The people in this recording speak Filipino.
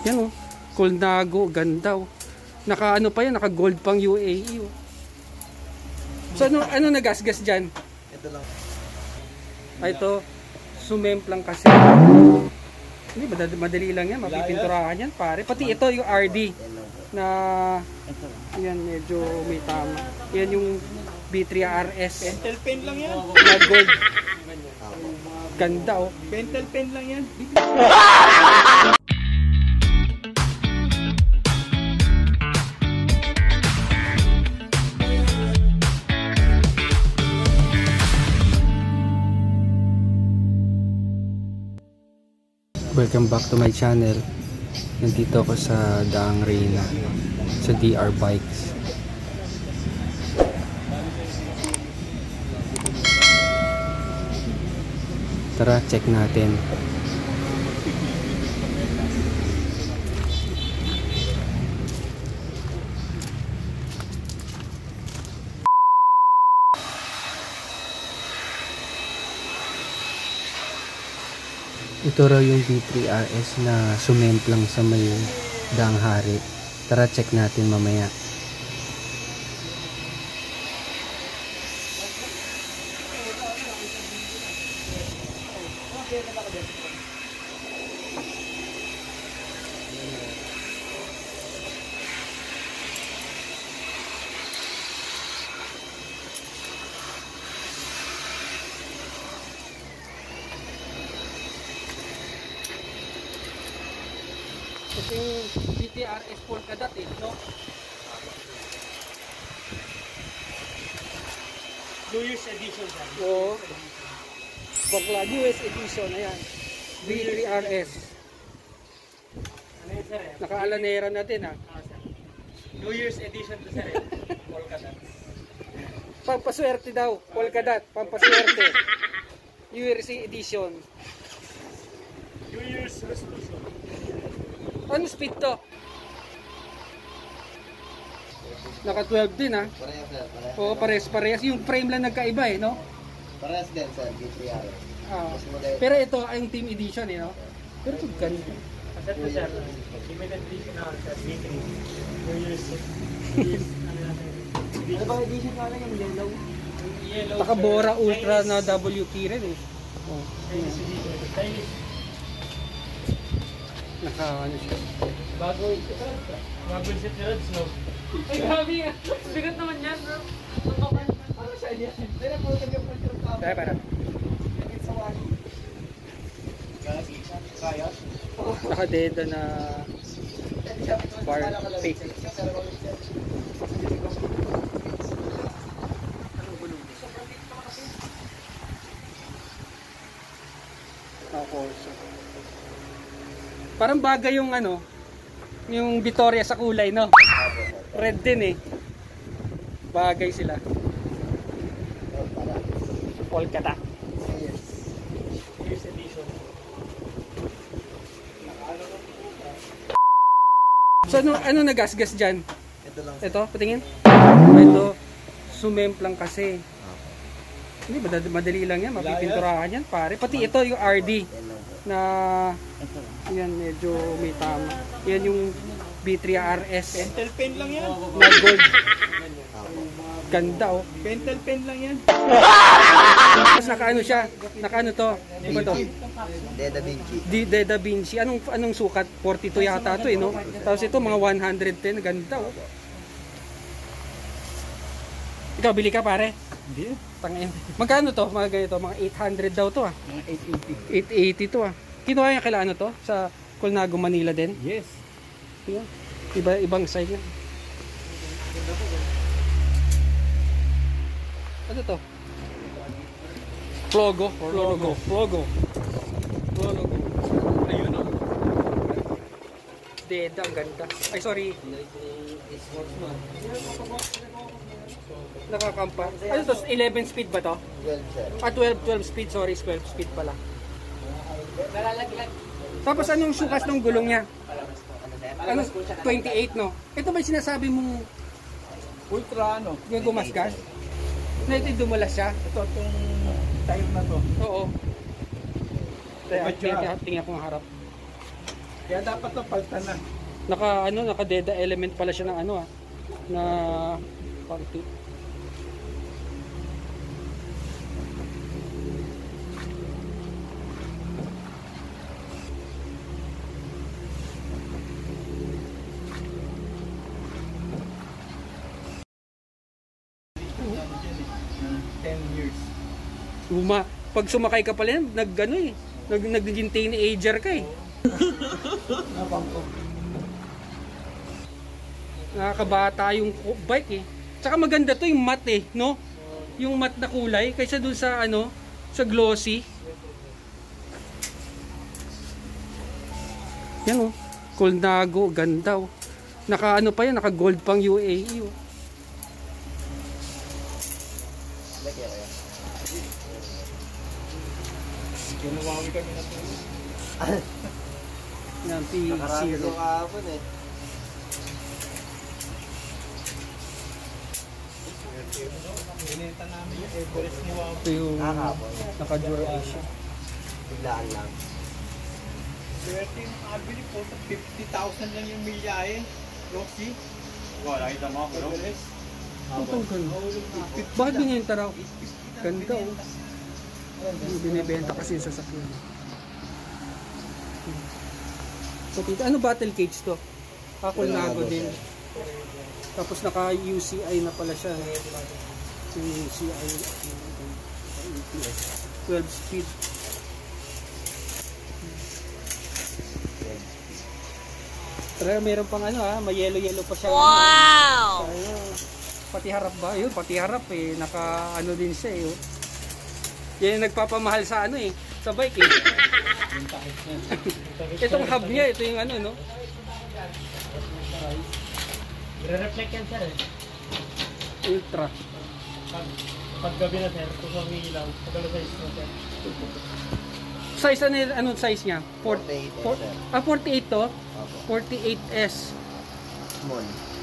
Yan oh. Colnago, ganda oh. Naka ano pa yan, naka gold pang UAE oh. So ano nagasgas dyan? Ito lang. Ito, sumemplang kasi. Hindi, madali lang yan, mapipinturahan yan pare. Pati ito yung RD na yan, medyo may tama. Yan yung B3 RS. Pentel pen lang yan. Na gold. Ganda oh. Pentel pen lang yan. Welcome back to my channel. Nandito ako sa Daang Reyna sa DR Bikes. Tara, check natin. Ito raw yung B3 RS na sumemplang sa may Daang Hari. Tara, check natin mamaya. Ito yung BTRS Polkadot eh, no? New Year's edition yan. Oo. Bakla, US edition, ayan. B3RS. Ano yun sir? Naka-alanera natin ha. New Year's edition to sir. Polkadot. Pampaswerte daw, Polkadot, pampaswerte. URC edition. New Year's resolution. Ano speed to? Naka 12 din ha. Parehas sir, parehas. Oo, parehas. Yung frame lang nagkaiba eh, no? Parehas din sir, B3R. Pero ito ay yung team edition eh, no? Pero ito ganito. Asat mo sir, limited edition na sir, B3. New Year's. Ano ba edition nga lang yung yellow? Yellow. Nakabora Ultra na WP rin eh. Oh, Chinese edition. Chinese. naka ano siya. Bago ito. Bago yung set ni Rods, no? Ay, grabe nga. Bigat naman yan, bro. Ano siya yan? Dahil po ito yung pagkakas ka. Para. Sa wali. Kaya? Nakadeda na bar pick. Anong gulong? Ako. Parang bagay yung ano, yung Vittoria sa kulay, no? Red din eh. Bagay sila. Polkadot. Yes. Year's edition. So ano nagasgas dyan? Ito lang. Ito, patingin. Ito, sumemplang kasi. Hindi, madali lang yan, mapipinturahan yan pare. Pati ito yung RD na yan, medyo may tama. Yan yung B3 RS Pentel pen lang yan. na gold. Ganda oh. Pentel pen lang yan. Tapos nakaano siya, nakaano to? Ano ba to? Deda Vinci. Da Vinci. Anong sukat? 42 yata to eh, no? Tapos ito mga 110, ganda oh. Ikaw, bili ka pare? Hindi. Tangin. Magkano to? Mga ganito, mga 800 daw to ah. Mga 880 to ah. Kinuha niya kailan ano to? Sa Colnago, Manila din? Yes. Yan. Ibang side yan. Ano to? Flogo. Ayun o. Deda, ang ganda. Ay, sorry. Nakakampa. Ano to? 11 speed ba to? 12 sir. Ah, 12 speed. Sorry, 12 speed pala. Nalalaglag. Tapos anong sukas ng gulong niya? Ano? 28, no? Ito ba yung sinasabi mong Ultra ano? yung gumasgas? Na ito yung dumulas siya? Ito itong tire na to. Oo. Tingnan ko ang harap. Kaya dapat na palta na. Naka deda element pala siya ng na party. Pag sumakay ka pala yan, nagiging teenager ka eh. Nakakabata yung bike eh. Tsaka maganda to yung matte eh, no? Yung matte na kulay kaysa dun sa sa glossy. Yan oh. Colnago, ganda oh. Naka pa yan, naka gold pang UAE oh. Kinuwawi kami na ito. Yan, P0. kahapon eh. Binenta namin yung Everest ni Wawi. Ito yung Kahapon. naka-Dura Asia. Biglaan lang. Swerte yung nakabili po sa 50,000 lang yung milyahe. Roxy. Wala, nakita mo ako. Everest. Ito ganda. Bakit binenta raw? Ganda oh. Binibenta kasi yung sasakyan. So, ano battle cage to? Colnago din. Tapos naka UCI na pala siya. Yung UCI 12 speed. Pero meron pang may yellow pa siya. Wow! Pati harap ba? Yun, pati harap eh. Naka din siya eh. Oh. Yan yung nagpapamahal sa sa bike eh. Itong hub niya, ito yung no? Re-reflect yan sir eh. Ultra. Pag gabi na sir, kung umiilaw, pagkala size mo sir. Size anong size niya? 48 sir. 48 to? Opo. 48S. Small.